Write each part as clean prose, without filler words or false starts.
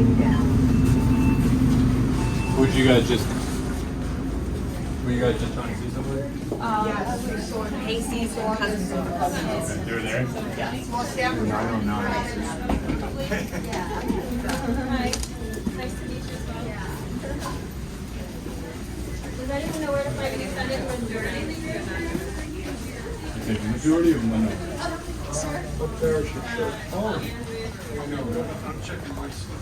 Were you guys just trying to see somebody? Casey's cousins. Okay, you were there? Yeah. 909. Hi. Nice to meet you as well. Does anyone know where to find an extended majority leader? You think the majority of them know? I'm checking my stuff.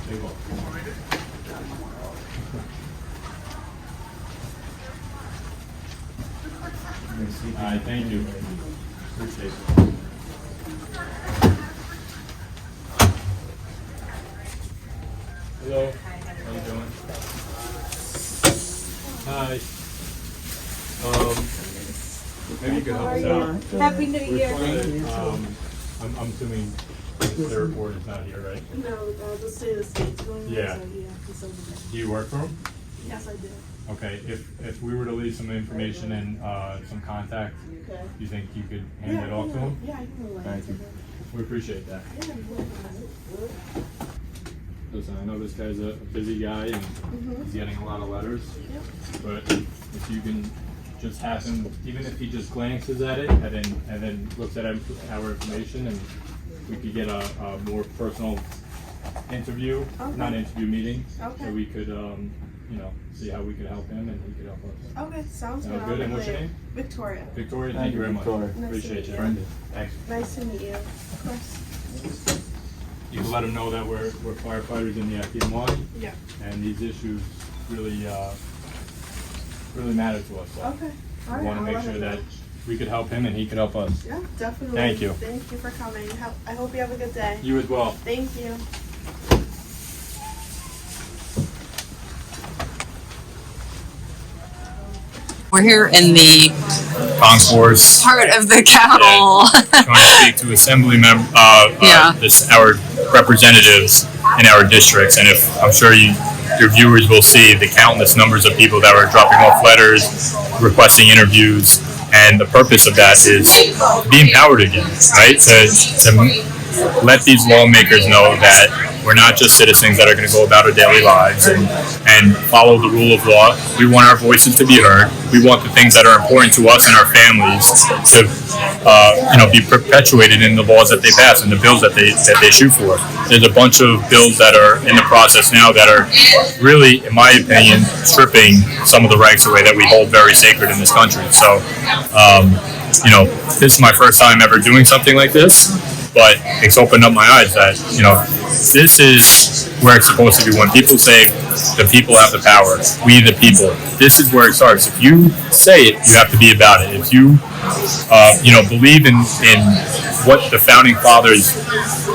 They will. All right, thank you. Appreciate it. Hello. How you doing? Hi. Maybe you could help us out. Happy New Year. I'm assuming the report is not here, right? No, the state of state's going on, Yeah. so yeah, he's over there. Do you work for him? Yes, I do. Okay, if we were to leave some information and some contact, Okay. you think you could hand it off to him? Yeah, I can relate Thank to you. that. We appreciate that. Yeah, you're welcome. Listen, I know this guy's a busy guy and he's getting a lot of letters, but if you can just have him, even if he just glances at it and then looks at our information, and we could get a more personal interview, not interview meeting, so we could, see how we could help him and he could help us. Okay, sounds good. Sounds good. And what's your name? Victoria. Victoria, thank you very much. Nice Appreciate to you. meet you. Thanks. Nice to meet you. Of course. You can let them know that we're firefighters in the FDNY, Yeah. and these issues really matter to us. So Okay. All right. we want to I'll make let sure him that know. we could help him and he could help us. Yeah, definitely. Thank you. Thank you for coming. I hope you have a good day. You as well. Thank you. We're here in the concourse, heart of the Capitol. trying to speak to assembly our representatives in our districts, and if I'm sure your viewers will see the countless numbers of people that were dropping off letters, requesting interviews, and the purpose of that is to be empowered again, right? To let these lawmakers know that we're not just citizens that are going to go about our daily lives and follow the rule of law. We want our voices to be heard. We want the things that are important to us and our families to, be perpetuated in the laws that they pass and the bills that they shoot for. There's a bunch of bills that are in the process now that are really, in my opinion, stripping some of the rights away that we hold very sacred in this country. So, this is my first time ever doing something like this, but it's opened up my eyes that, this is where it's supposed to be. When people say the people have the power, we the people, this is where it starts. If you say it, you have to be about it. If you, believe in what the founding fathers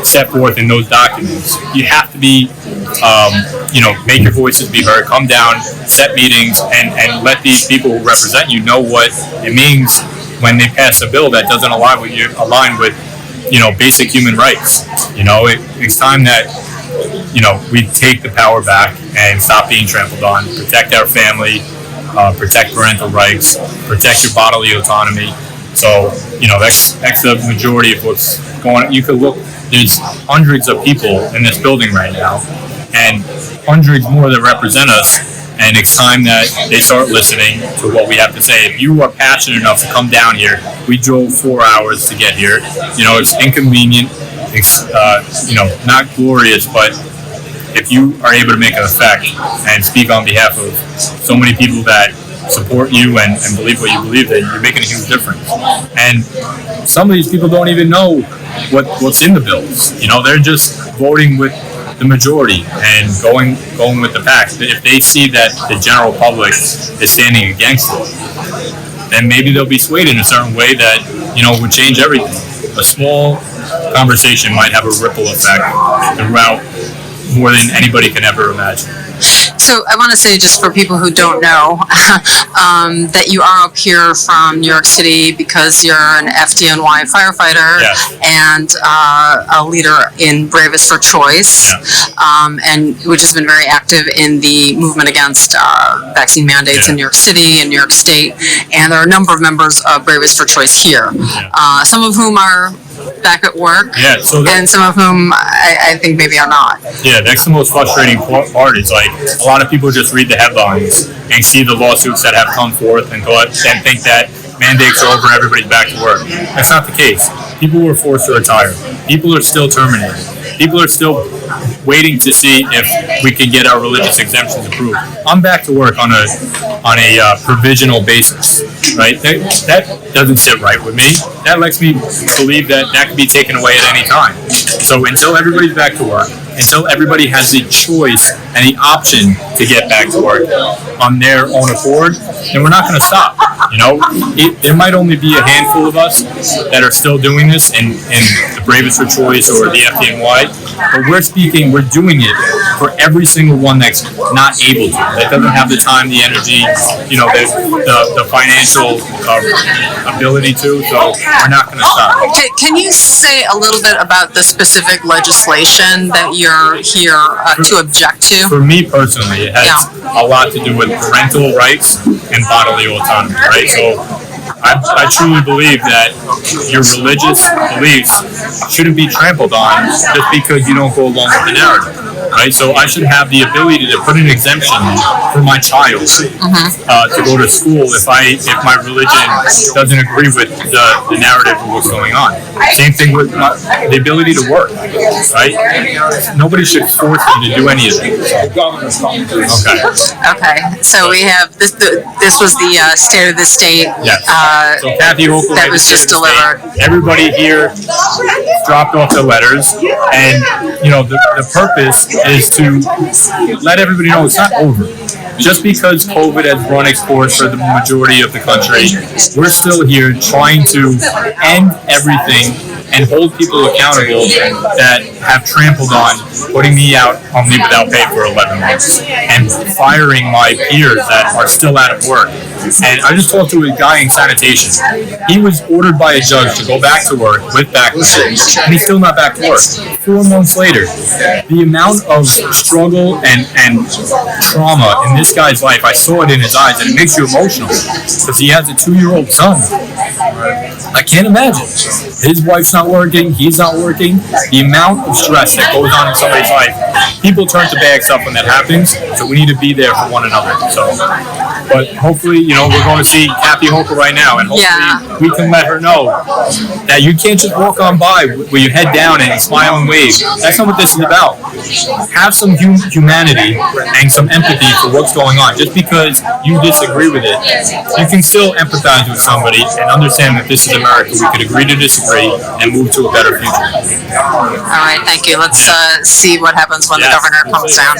set forth in those documents, you have to be, make your voices be heard, come down, set meetings, and let these people who represent you know what it means when they pass a bill that doesn't align with basic human rights. It's time that, we take the power back and stop being trampled on, protect our family, protect parental rights, protect your bodily autonomy. So, that's the majority of what's going on. You could look, there's hundreds of people in this building right now, and hundreds more that represent us. And it's time that they start listening to what we have to say. If you are passionate enough to come down here, we drove 4 hours to get here. It's inconvenient. It's, not glorious, but if you are able to make an effect and speak on behalf of so many people that support you and believe what you believe in, you're making a huge difference. And some of these people don't even know what's in the bills. They're just voting with the majority and going with the pack. If they see that the general public is standing against it, then maybe they'll be swayed in a certain way that would change everything. A small conversation might have a ripple effect throughout more than anybody can ever imagine. So I want to say, just for people who don't know, that you are up here from New York City because you're an FDNY firefighter Yes. and a leader in Bravest for Choice, and which has been very active in the movement against vaccine mandates in New York City and New York State. And there are a number of members of Bravest for Choice here, some of whom are back at work, and some of whom I think maybe are not. Yeah, that's the most frustrating part. Is like a lot of people just read the headlines and see the lawsuits that have come forth and think that mandates are over, everybody's back to work. That's not the case. People were forced to retire. People are still terminated. People are still waiting to see if we can get our religious exemptions approved. I'm back to work on a provisional basis, right? That doesn't sit right with me. That lets me believe that can be taken away at any time. So until everybody's back to work, until everybody has the choice and the option to get back to work on their own accord, then we're not going to stop. You know, there might only be a handful of us that are still doing this in the Bravest for Choice or the FDNY, but we're doing it for every single one that's not able to, that doesn't have the time, the energy, you know, the financial ability to, so we're not going to stop. Can you say a little bit about the specific legislation that you're here to object to? For me personally, it has a lot to do with parental rights and bodily autonomy, right? So I truly believe that your religious beliefs shouldn't be trampled on just because you don't go along with the narrative, right? So I should have the ability to put an exemption for my child to go to school if my religion doesn't agree with the narrative of what's going on. Same thing with the ability to work, right? Nobody should force me to do any of it. Okay. So we have this. This was the State of the State. Yes. So Kathy Hochul that was just delivered. Everybody here dropped off their letters, and you know the purpose is to let everybody know it's not over. Just because COVID has run its course for the majority of the country, we're still here trying to end everything and hold people accountable that have trampled on putting me out on leave without pay for 11 months and firing my peers that are still out of work. And I just talked to a guy in sanitation. He was ordered by a judge to go back to work with back pay, and he's still not back to work. 4 months later, the amount of struggle and trauma in this guy's life, I saw it in his eyes, and it makes you emotional because he has a 2-year-old son. I can't imagine. His wife's not working, he's not working. The amount of stress that goes on in somebody's life, people turn to bad stuff when that happens, so we need to be there for one another. So, but hopefully, you know, we're going to see Kathy Hochul right now, and hopefully we can let her know that you can't just walk on by with your head down and smile and wave. That's not what this is about. Have some humanity and some empathy for what's going on. Just because you disagree with it, you can still empathize with somebody and understand that this is America. We could agree to disagree and move to a better future. All right, thank you. Let's see what happens when the governor comes down.